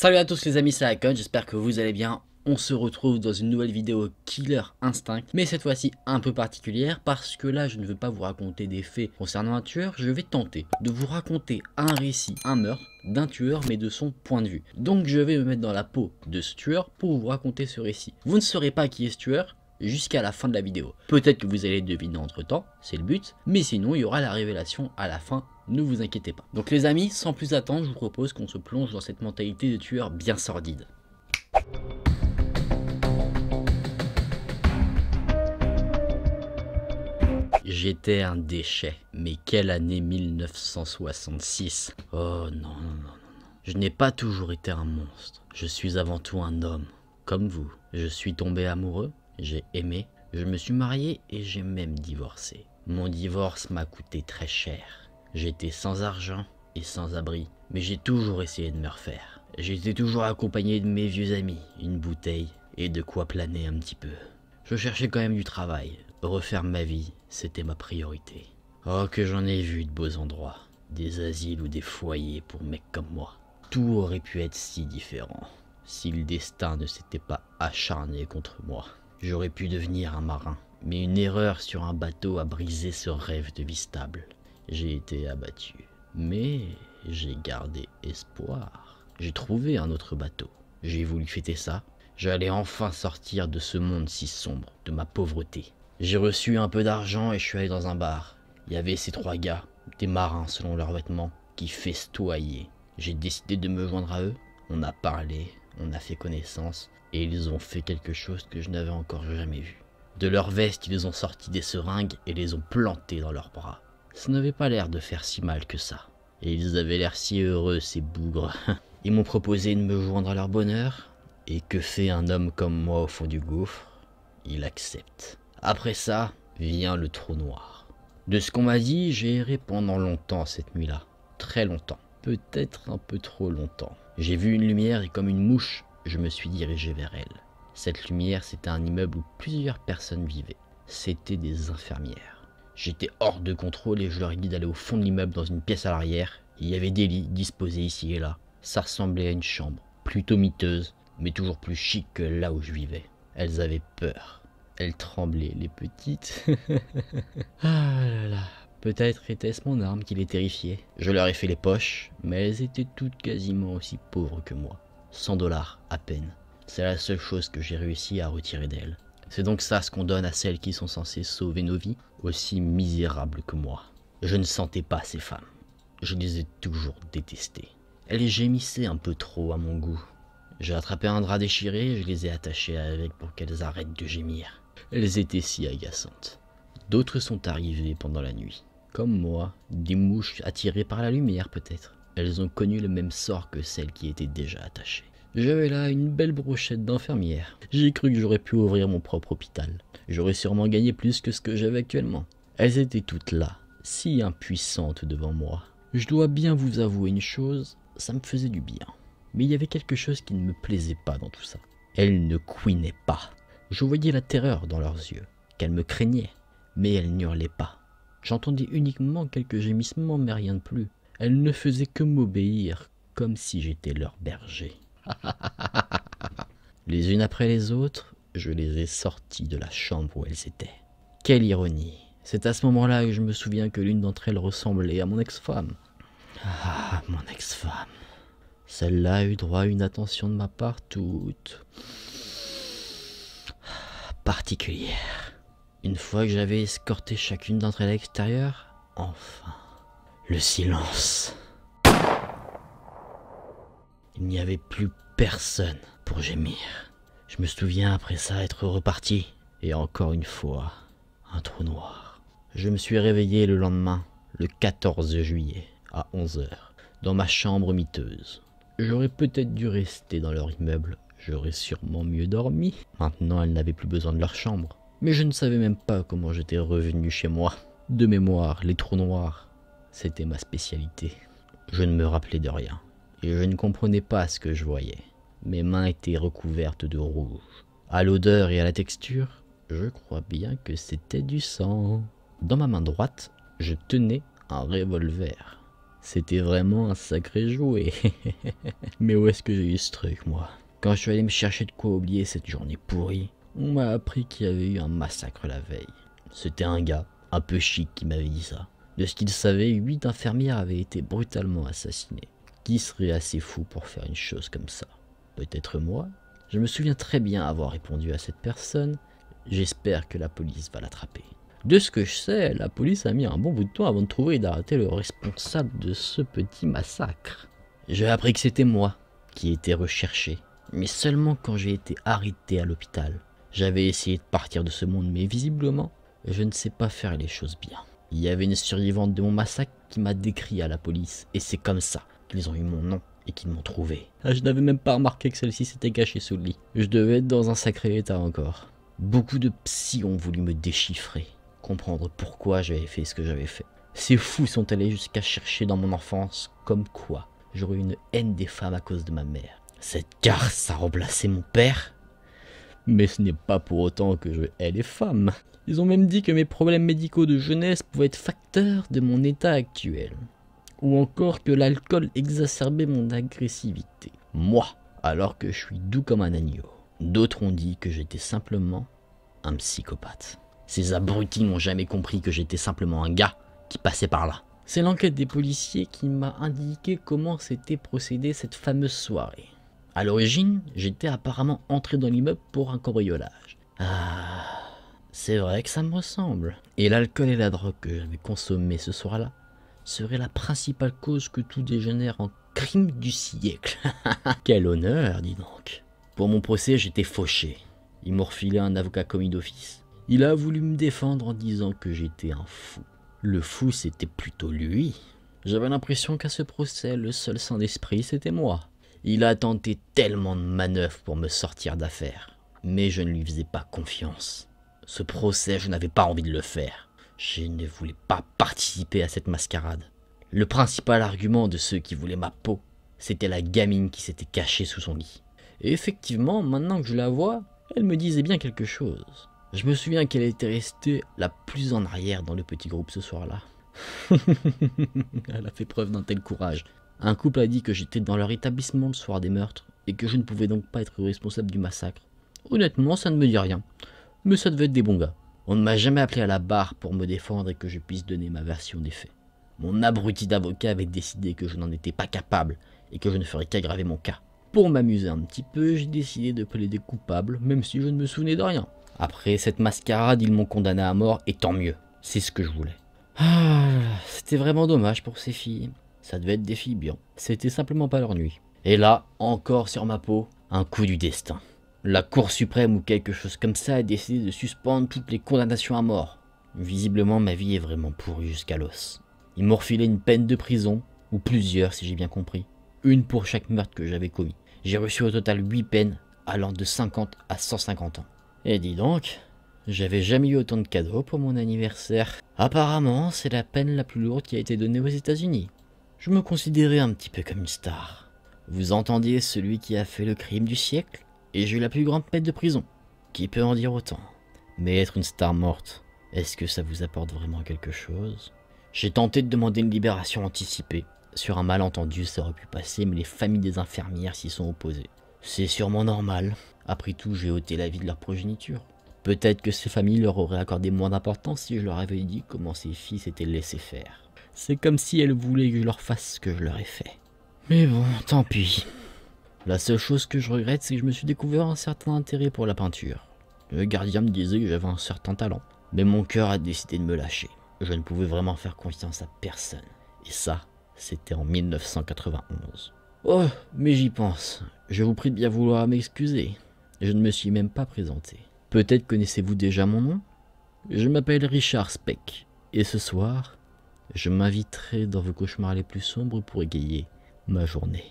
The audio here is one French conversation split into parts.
Salut à tous les amis, c'est Akon, j'espère que vous allez bien. On se retrouve dans une nouvelle vidéo Killer Instinct, mais cette fois-ci un peu particulière parce que là je ne veux pas vous raconter des faits concernant un tueur, je vais tenter de vous raconter un récit, un meurtre d'un tueur mais de son point de vue. Donc je vais me mettre dans la peau de ce tueur pour vous raconter ce récit. Vous ne saurez pas qui est ce tueur jusqu'à la fin de la vidéo. Peut-être que vous allez le deviner entre temps, c'est le but, mais sinon il y aura la révélation à la fin. Ne vous inquiétez pas. Donc les amis, sans plus attendre, je vous propose qu'on se plonge dans cette mentalité de tueur bien sordide. J'étais un déchet. Mais quelle année 1966. Oh non, non, non, non. Je n'ai pas toujours été un monstre. Je suis avant tout un homme. Comme vous. Je suis tombé amoureux, j'ai aimé, je me suis marié et j'ai même divorcé. Mon divorce m'a coûté très cher. J'étais sans argent et sans abri, mais j'ai toujours essayé de me refaire. J'étais toujours accompagné de mes vieux amis, une bouteille et de quoi planer un petit peu. Je cherchais quand même du travail, refaire ma vie, c'était ma priorité. Oh que j'en ai vu de beaux endroits, des asiles ou des foyers pour mecs comme moi. Tout aurait pu être si différent, si le destin ne s'était pas acharné contre moi. J'aurais pu devenir un marin, mais une erreur sur un bateau a brisé ce rêve de vie stable. J'ai été abattu, mais j'ai gardé espoir. J'ai trouvé un autre bateau. J'ai voulu fêter ça. J'allais enfin sortir de ce monde si sombre, de ma pauvreté. J'ai reçu un peu d'argent et je suis allé dans un bar. Il y avait ces trois gars, des marins selon leurs vêtements, qui festoyaient. J'ai décidé de me joindre à eux. On a parlé, on a fait connaissance, et ils ont fait quelque chose que je n'avais encore jamais vu. De leur veste, ils ont sorti des seringues et les ont plantées dans leurs bras. Ça n'avait pas l'air de faire si mal que ça. Et ils avaient l'air si heureux, ces bougres. Ils m'ont proposé de me joindre à leur bonheur. Et que fait un homme comme moi au fond du gouffre? Il accepte. Après ça, vient le trou noir. De ce qu'on m'a dit, j'ai erré pendant longtemps cette nuit-là. Très longtemps. Peut-être un peu trop longtemps. J'ai vu une lumière et comme une mouche, je me suis dirigé vers elle. Cette lumière, c'était un immeuble où plusieurs personnes vivaient. C'était des infirmières. J'étais hors de contrôle et je leur ai dit d'aller au fond de l'immeuble dans une pièce à l'arrière. Il y avait des lits disposés ici et là. Ça ressemblait à une chambre, plutôt miteuse, mais toujours plus chic que là où je vivais. Elles avaient peur. Elles tremblaient, les petites. Ah là là. Peut-être était-ce mon arme qui les terrifiait. Je leur ai fait les poches, mais elles étaient toutes quasiment aussi pauvres que moi. 100 $ à peine. C'est la seule chose que j'ai réussi à retirer d'elles. C'est donc ça ce qu'on donne à celles qui sont censées sauver nos vies, aussi misérables que moi. Je ne sentais pas ces femmes. Je les ai toujours détestées. Elles gémissaient un peu trop à mon goût. J'ai attrapé un drap déchiré et je les ai attachées avec pour qu'elles arrêtent de gémir. Elles étaient si agaçantes. D'autres sont arrivées pendant la nuit. Comme moi, des mouches attirées par la lumière peut-être. Elles ont connu le même sort que celles qui étaient déjà attachées. J'avais là une belle brochette d'infirmière. J'ai cru que j'aurais pu ouvrir mon propre hôpital. J'aurais sûrement gagné plus que ce que j'avais actuellement. Elles étaient toutes là, si impuissantes devant moi. Je dois bien vous avouer une chose, ça me faisait du bien. Mais il y avait quelque chose qui ne me plaisait pas dans tout ça. Elles ne couinaient pas. Je voyais la terreur dans leurs yeux, qu'elles me craignaient, mais elles n'hurlaient pas. J'entendais uniquement quelques gémissements, mais rien de plus. Elles ne faisaient que m'obéir, comme si j'étais leur berger. Les unes après les autres, je les ai sorties de la chambre où elles étaient. Quelle ironie! C'est à ce moment-là que je me souviens que l'une d'entre elles ressemblait à mon ex-femme. Ah, mon ex-femme. Celle-là a eu droit à une attention de ma part toute particulière. Une fois que j'avais escorté chacune d'entre elles à l'extérieur, enfin, le silence. Il n'y avait plus personne pour gémir. Je me souviens après ça être reparti. Et encore une fois, un trou noir. Je me suis réveillé le lendemain, le 14 juillet, à 11 h, dans ma chambre miteuse. J'aurais peut-être dû rester dans leur immeuble. J'aurais sûrement mieux dormi. Maintenant, elles n'avaient plus besoin de leur chambre. Mais je ne savais même pas comment j'étais revenu chez moi. De mémoire, les trous noirs, c'était ma spécialité. Je ne me rappelais de rien. Et je ne comprenais pas ce que je voyais. Mes mains étaient recouvertes de rouge. À l'odeur et à la texture, je crois bien que c'était du sang. Dans ma main droite, je tenais un revolver. C'était vraiment un sacré jouet. Mais où est-ce que j'ai eu ce truc, moi? Quand je suis allé me chercher de quoi oublier cette journée pourrie, on m'a appris qu'il y avait eu un massacre la veille. C'était un gars, un peu chic, qui m'avait dit ça. De ce qu'il savait, 8 infirmières avaient été brutalement assassinées. Qui serait assez fou pour faire une chose comme ça? Peut-être moi? Je me souviens très bien avoir répondu à cette personne. J'espère que la police va l'attraper. De ce que je sais, la police a mis un bon bout de temps avant de trouver et d'arrêter le responsable de ce petit massacre. J'ai appris que c'était moi qui étais recherché, mais seulement quand j'ai été arrêté à l'hôpital. J'avais essayé de partir de ce monde, mais visiblement, je ne sais pas faire les choses bien. Il y avait une survivante de mon massacre qui m'a décrit à la police, et c'est comme ça qu'ils ont eu mon nom et qu'ils m'ont trouvé. Je n'avais même pas remarqué que celle-ci s'était cachée sous le lit. Je devais être dans un sacré état encore. Beaucoup de psys ont voulu me déchiffrer, comprendre pourquoi j'avais fait ce que j'avais fait. Ces fous sont allés jusqu'à chercher dans mon enfance comme quoi j'aurais une haine des femmes à cause de ma mère. Cette garce a remplacé mon père. Mais ce n'est pas pour autant que je hais les femmes. Ils ont même dit que mes problèmes médicaux de jeunesse pouvaient être facteurs de mon état actuel. Ou encore que l'alcool exacerbait mon agressivité. Moi, alors que je suis doux comme un agneau. D'autres ont dit que j'étais simplement un psychopathe. Ces abrutis n'ont jamais compris que j'étais simplement un gars qui passait par là. C'est l'enquête des policiers qui m'a indiqué comment s'était procédée cette fameuse soirée. À l'origine, j'étais apparemment entré dans l'immeuble pour un cambriolage. Ah, c'est vrai que ça me ressemble. Et l'alcool et la drogue que j'avais consommé ce soir-là serait la principale cause que tout dégénère en crime du siècle. Quel honneur, dis donc. Pour mon procès, j'étais fauché. Ils m'ont refilé un avocat commis d'office. Il a voulu me défendre en disant que j'étais un fou. Le fou, c'était plutôt lui. J'avais l'impression qu'à ce procès, le seul sans d'esprit, c'était moi. Il a tenté tellement de manœuvres pour me sortir d'affaire. Mais je ne lui faisais pas confiance. Ce procès, je n'avais pas envie de le faire. Je ne voulais pas participer à cette mascarade. Le principal argument de ceux qui voulaient ma peau, c'était la gamine qui s'était cachée sous son lit. Et effectivement, maintenant que je la vois, elle me disait bien quelque chose. Je me souviens qu'elle était restée la plus en arrière dans le petit groupe ce soir-là. Elle a fait preuve d'un tel courage. Un couple a dit que j'étais dans leur établissement le soir des meurtres et que je ne pouvais donc pas être responsable du massacre. Honnêtement, ça ne me dit rien. Mais ça devait être des bons gars. On ne m'a jamais appelé à la barre pour me défendre et que je puisse donner ma version des faits. Mon abruti d'avocat avait décidé que je n'en étais pas capable et que je ne ferais qu'aggraver mon cas. Pour m'amuser un petit peu, j'ai décidé de plaider coupable, même si je ne me souvenais de rien. Après cette mascarade, ils m'ont condamné à mort, et tant mieux, c'est ce que je voulais. Ah, c'était vraiment dommage pour ces filles. Ça devait être des filles bien. C'était simplement pas leur nuit. Et là, encore sur ma peau, un coup du destin. La Cour suprême ou quelque chose comme ça a décidé de suspendre toutes les condamnations à mort. Visiblement, ma vie est vraiment pourrie jusqu'à l'os. Ils m'ont refilé une peine de prison, ou plusieurs si j'ai bien compris. Une pour chaque meurtre que j'avais commis. J'ai reçu au total 8 peines, allant de 50 à 150 ans. Et dis donc, j'avais jamais eu autant de cadeaux pour mon anniversaire. Apparemment, c'est la peine la plus lourde qui a été donnée aux États-Unis. Je me considérais un petit peu comme une star. Vous entendiez celui qui a fait le crime du siècle, et j'ai eu la plus grande peine de prison. Qui peut en dire autant? Mais être une star morte, est-ce que ça vous apporte vraiment quelque chose? J'ai tenté de demander une libération anticipée. Sur un malentendu, ça aurait pu passer, mais les familles des infirmières s'y sont opposées. C'est sûrement normal. Après tout, j'ai ôté la vie de leur progéniture. Peut-être que ces familles leur auraient accordé moins d'importance si je leur avais dit comment ces filles s'étaient laissées faire. C'est comme si elles voulaient que je leur fasse ce que je leur ai fait. Mais bon, tant pis. La seule chose que je regrette, c'est que je me suis découvert un certain intérêt pour la peinture. Le gardien me disait que j'avais un certain talent. Mais mon cœur a décidé de me lâcher. Je ne pouvais vraiment faire confiance à personne. Et ça, c'était en 1991. Oh, mais j'y pense. Je vous prie de bien vouloir m'excuser. Je ne me suis même pas présenté. Peut-être connaissez-vous déjà mon nom? Je m'appelle Richard Speck. Et ce soir, je m'inviterai dans vos cauchemars les plus sombres pour égayer ma journée.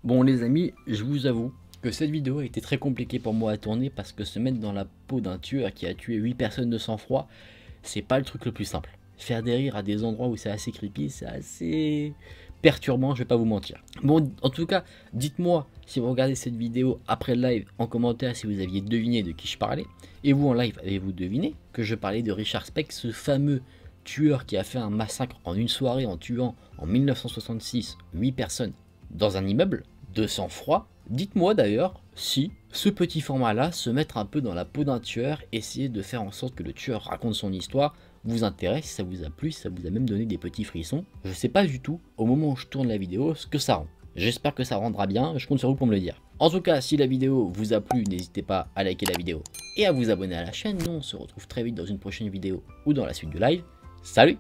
Bon les amis, je vous avoue que cette vidéo a été très compliquée pour moi à tourner parce que se mettre dans la peau d'un tueur qui a tué 8 personnes de sang-froid, c'est pas le truc le plus simple. Faire des rires à des endroits où c'est assez creepy, c'est assez perturbant, je vais pas vous mentir. Bon, en tout cas, dites-moi si vous regardez cette vidéo après le live en commentaire si vous aviez deviné de qui je parlais. Et vous en live, avez-vous deviné que je parlais de Richard Speck, ce fameux tueur qui a fait un massacre en une soirée en tuant en 1966 8 personnes dans un immeuble, de sang-froid. Dites-moi d'ailleurs si ce petit format-là, se mettre un peu dans la peau d'un tueur, essayer de faire en sorte que le tueur raconte son histoire, vous intéresse, si ça vous a plu, si ça vous a même donné des petits frissons. Je sais pas du tout, au moment où je tourne la vidéo, ce que ça rend. J'espère que ça rendra bien, je compte sur vous pour me le dire. En tout cas, si la vidéo vous a plu, n'hésitez pas à liker la vidéo et à vous abonner à la chaîne. Nous, on se retrouve très vite dans une prochaine vidéo ou dans la suite du live. Salut!